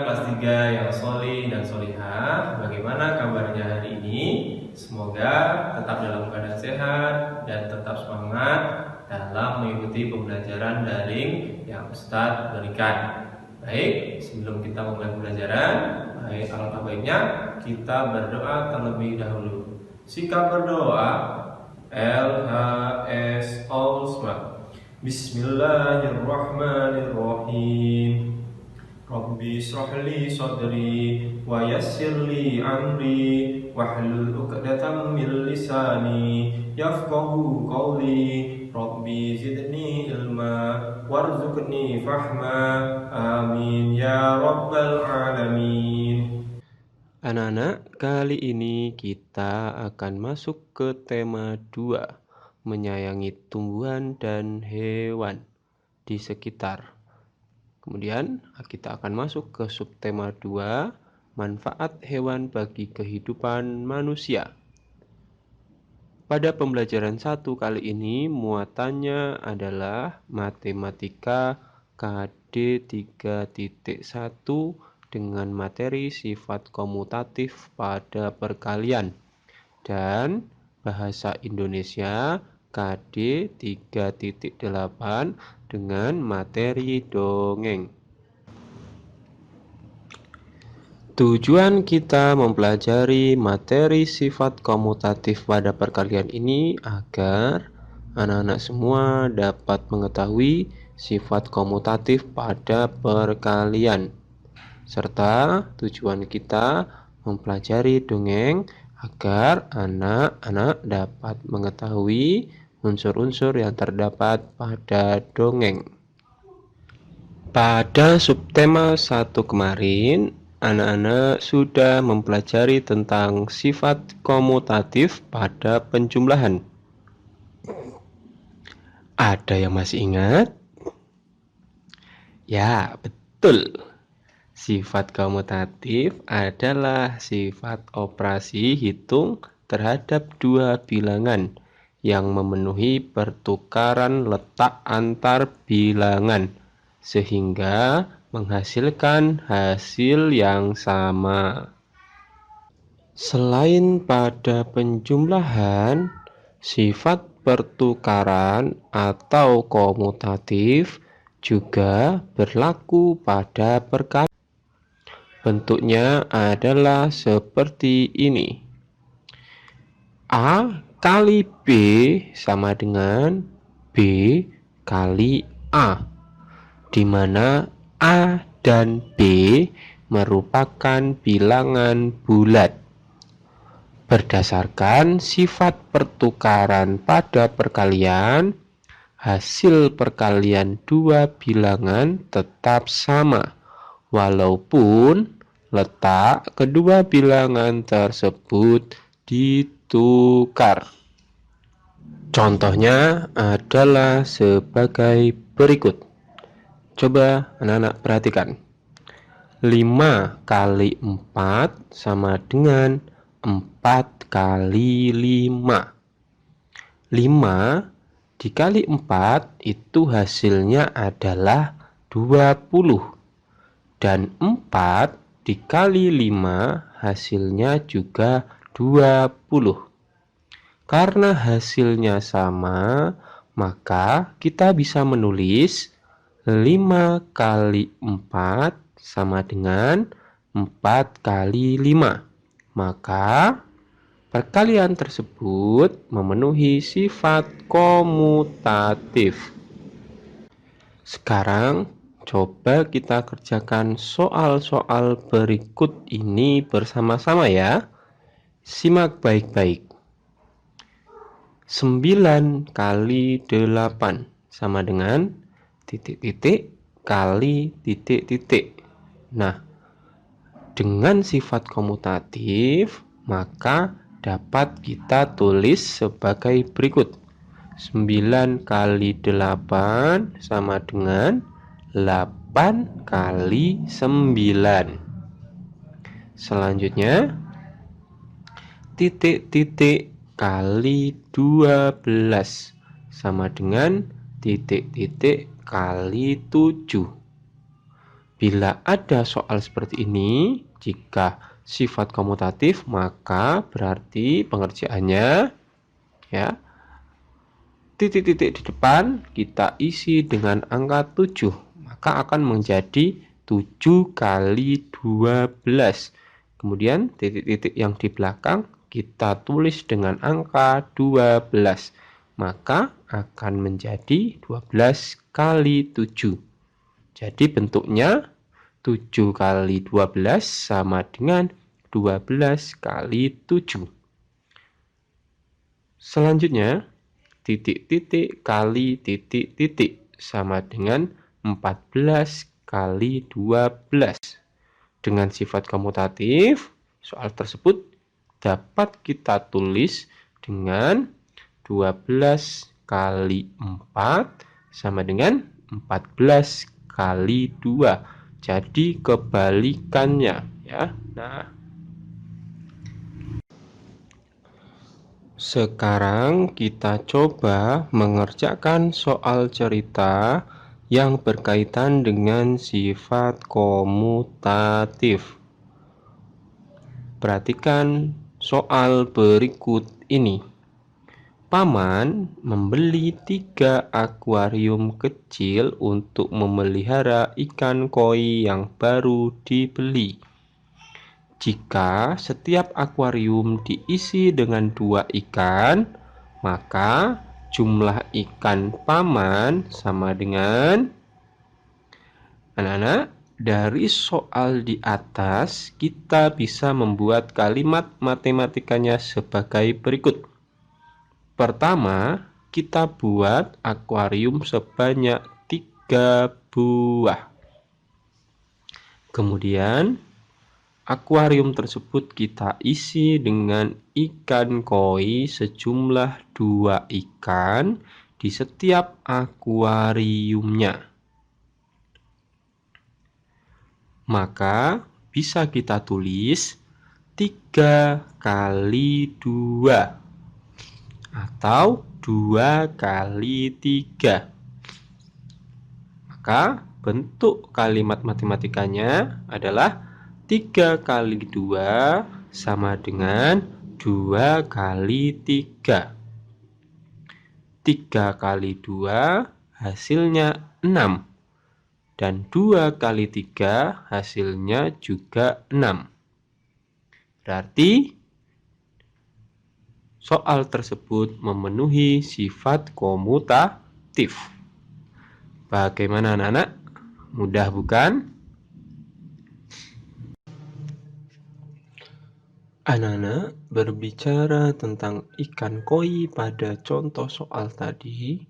kelas 3 yang solih dan solihah. Bagaimana kabarnya hari ini? Semoga tetap dalam keadaan sehat dan tetap semangat dalam mengikuti pembelajaran daring yang Ustadz berikan. Baik, sebelum kita mulai pembelajaran, alangkah baiknya kita berdoa terlebih dahulu. Sikap berdoa LHS Olsma. Bismillahirrahmanirrahim. Rabbi shrah li sadri wa yassir li amri wahlul 'uqdatam min lisani yafqahu qawli. Rabbi zidni ilma warzuqni fahma. Amin ya rabbal alamin. Anak-anak, kali ini kita akan masuk ke tema 2, menyayangi tumbuhan dan hewan di sekitar. Kemudian kita akan masuk ke subtema 2, manfaat hewan bagi kehidupan manusia. Pada pembelajaran 1 kali ini muatannya adalah matematika KD 3.1 dengan materi sifat komutatif pada perkalian dan bahasa Indonesia KD 3.8 dengan materi dongeng. Tujuan kita mempelajari materi sifat komutatif pada perkalian ini agar anak-anak semua dapat mengetahui sifat komutatif pada perkalian. Serta tujuan kita mempelajari dongeng agar anak-anak dapat mengetahui unsur-unsur yang terdapat pada dongeng. Pada subtema 1 kemarin, anak-anak sudah mempelajari tentang sifat komutatif pada penjumlahan. Ada yang masih ingat? Ya, betul. Sifat komutatif adalah sifat operasi hitung terhadap dua bilangan yang memenuhi pertukaran letak antar bilangan sehingga menghasilkan hasil yang sama. Selain pada penjumlahan, sifat pertukaran atau komutatif juga berlaku pada perkalian. Bentuknya adalah seperti ini. A kali B sama dengan B kali A, di mana A dan B merupakan bilangan bulat. Berdasarkan sifat pertukaran pada perkalian, hasil perkalian dua bilangan tetap sama, walaupun letak kedua bilangan tersebut ditukar. Contohnya adalah sebagai berikut. Coba anak-anak perhatikan. 5 kali 4 sama dengan 4 kali 5. 5 dikali 4 itu hasilnya adalah 20. Dan 4 dikali 5 hasilnya juga 20. Karena hasilnya sama, maka kita bisa menulis 5 kali 4 sama dengan 4 kali 5. Maka perkalian tersebut memenuhi sifat komutatif. Sekarang coba kita kerjakan soal-soal berikut ini bersama-sama ya. Simak baik-baik. 9 kali 8 sama dengan titik-titik kali titik-titik. Nah, dengan sifat komutatif, maka dapat kita tulis sebagai berikut. 9 kali 8 sama dengan 8 kali 9. Selanjutnya, titik-titik kali 12 sama dengan titik-titik kali 7. Bila ada soal seperti ini, jika sifat komutatif, maka berarti pengerjaannya ya titik-titik di depan kita isi dengan angka 7, maka akan menjadi 7 kali 12. Kemudian titik-titik yang di belakang kita tulis dengan angka 12, maka akan menjadi 12 kali 7. Jadi bentuknya 7 kali 12 sama dengan 12 kali 7. Selanjutnya, titik-titik kali titik-titik sama dengan 14 kali 12. Dengan sifat komutatif, soal tersebut dapat kita tulis dengan 12 kali 4 sama dengan 14 kali 2. Jadi kebalikannya ya. Nah, sekarang kita coba mengerjakan soal cerita yang berkaitan dengan sifat komutatif. Perhatikan soal berikut ini. Paman membeli 3 akuarium kecil untuk memelihara ikan koi yang baru dibeli. Jika setiap akuarium diisi dengan 2 ikan, maka jumlah ikan paman sama dengan anak-anak. Dari soal di atas kita bisa membuat kalimat matematikanya sebagai berikut. Pertama, kita buat akuarium sebanyak 3 buah. Kemudian, akuarium tersebut kita isi dengan ikan koi sejumlah 2 ikan di setiap akuariumnya. Maka bisa kita tulis 3 kali 2 atau 2 kali 3. Maka bentuk kalimat matematikanya adalah 3 kali 2 sama dengan 2 kali 3. 3 kali 2 hasilnya 6. Dan 2 kali 3 hasilnya juga 6. Berarti soal tersebut memenuhi sifat komutatif. Bagaimana anak-anak? Mudah bukan? Anak-anak, berbicara tentang ikan koi pada contoh soal tadi,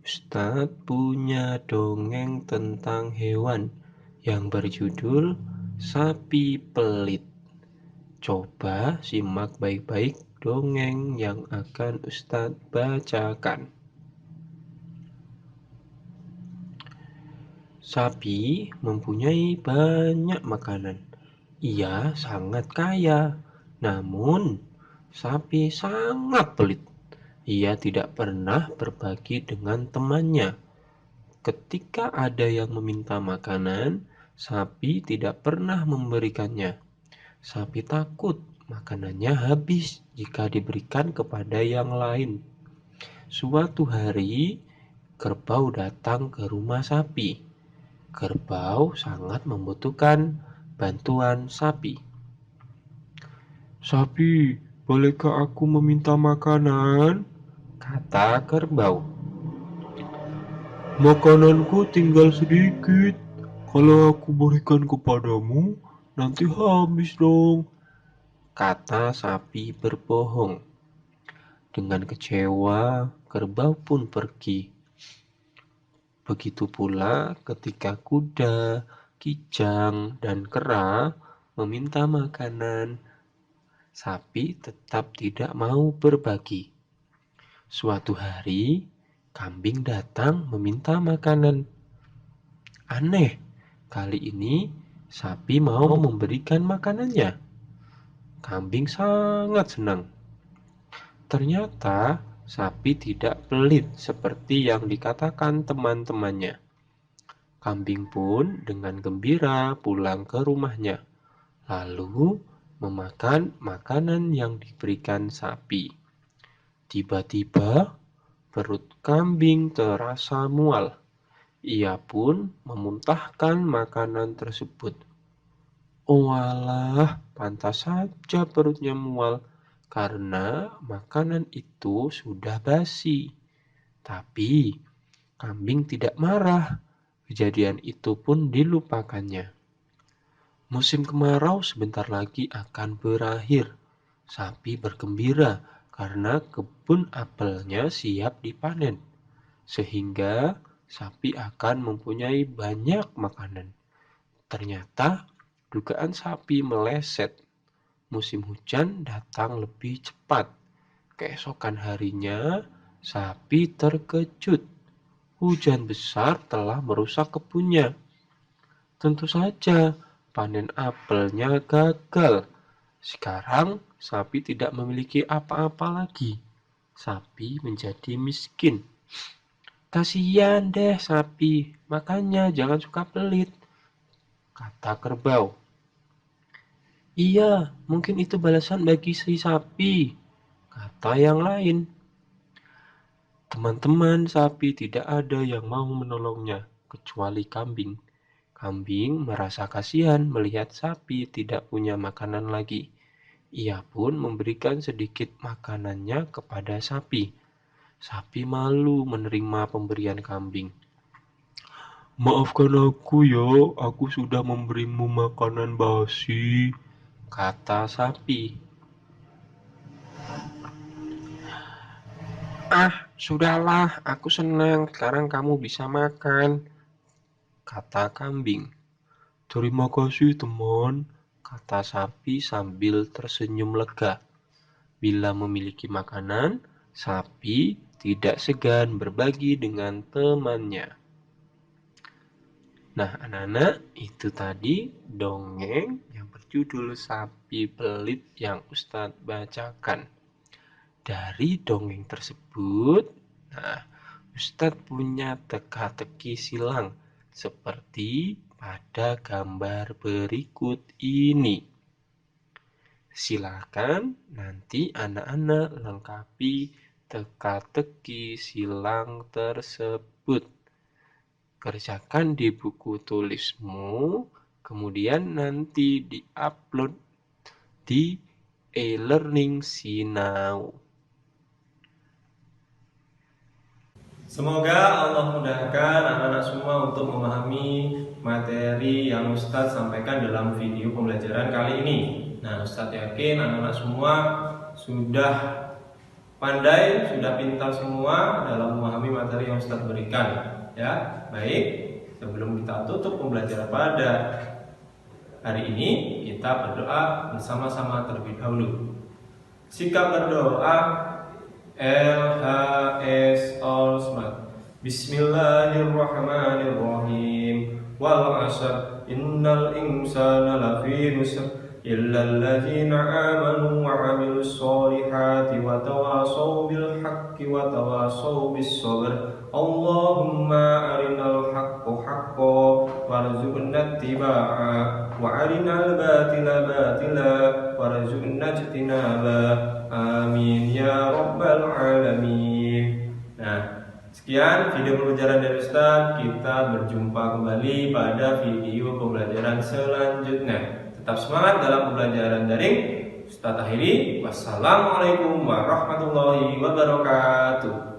Ustadz punya dongeng tentang hewan yang berjudul Sapi Pelit. Coba simak baik-baik dongeng yang akan Ustadz bacakan. Sapi mempunyai banyak makanan. Ia sangat kaya. Namun, sapi sangat pelit. Ia tidak pernah berbagi dengan temannya. Ketika ada yang meminta makanan, sapi tidak pernah memberikannya. Sapi takut makanannya habis jika diberikan kepada yang lain. Suatu hari, kerbau datang ke rumah sapi. Kerbau sangat membutuhkan bantuan sapi. "Sapi, bolehkah aku meminta makanan?" kata kerbau. "Makananku tinggal sedikit. Kalau aku berikan kepadamu, nanti habis dong," kata sapi berbohong. Dengan kecewa, kerbau pun pergi. Begitu pula ketika kuda, kijang, dan kera meminta makanan, sapi tetap tidak mau berbagi. Suatu hari, kambing datang meminta makanan. Aneh, kali ini sapi mau memberikan makanannya. Kambing sangat senang. Ternyata sapi tidak pelit seperti yang dikatakan teman-temannya. Kambing pun dengan gembira pulang ke rumahnya, lalu memakan makanan yang diberikan sapi. Tiba-tiba perut kambing terasa mual. Ia pun memuntahkan makanan tersebut. Oalah, pantas saja perutnya mual karena makanan itu sudah basi. Tapi kambing tidak marah. Kejadian itu pun dilupakannya. Musim kemarau sebentar lagi akan berakhir. Sapi bergembira karena kebun apelnya siap dipanen, sehingga sapi akan mempunyai banyak makanan. Ternyata dugaan sapi meleset. Musim hujan datang lebih cepat. Keesokan harinya, sapi terkejut. Hujan besar telah merusak kebunnya. Tentu saja, panen apelnya gagal. Sekarang, sapi tidak memiliki apa-apa lagi. Sapi menjadi miskin. Kasihan deh sapi, makanya jangan suka pelit, kata kerbau. Iya, mungkin itu balasan bagi si sapi, kata yang lain. Teman-teman sapi tidak ada yang mau menolongnya, kecuali kambing. Kambing merasa kasihan melihat sapi tidak punya makanan lagi. Ia pun memberikan sedikit makanannya kepada sapi. Sapi malu menerima pemberian kambing. Maafkan aku ya, aku sudah memberimu makanan basi, kata sapi. Sudahlah, aku senang sekarang kamu bisa makan, kata kambing. Terima kasih teman, kata sapi sambil tersenyum lega. Bila memiliki makanan, sapi tidak segan berbagi dengan temannya. Nah, anak-anak, itu tadi dongeng yang berjudul Sapi Pelit yang Ustadz bacakan. Dari dongeng tersebut, Ustadz punya teka-teki silang seperti pada gambar berikut ini. Silakan nanti anak-anak lengkapi teka-teki silang tersebut. Kerjakan di buku tulismu, kemudian nanti di-upload di e-learning Sinau. Semoga Allah mudahkan anak-anak semua untuk memahami materi yang Ustadz sampaikan dalam video pembelajaran kali ini. Nah, Ustadz yakin anak-anak semua sudah pandai, sudah pintar semua dalam memahami materi yang Ustadz berikan. Ya, baik. Sebelum kita tutup pembelajaran pada hari ini, kita berdoa bersama-sama terlebih dahulu. Sikap berdoa LHS All Smart. Bismillahirrahmanirrahim. Wal 'ashr innal insana lafi khusr illa alladzina amanu wa 'amilus solihati wa tawasaw bil haqqi wa tawasaw bis sabr. Allahumma arinal haqqa haqqan warzuqna ittiba'a wa arinal batila batila warzuqna ijtinaba. Amin ya rabbal alamin. Nah, sekian video pembelajaran dari Ustadz. Kita berjumpa kembali pada video pembelajaran selanjutnya. Tetap semangat dalam pembelajaran daring. Ustadz akhiri. Wassalamualaikum warahmatullahi wabarakatuh.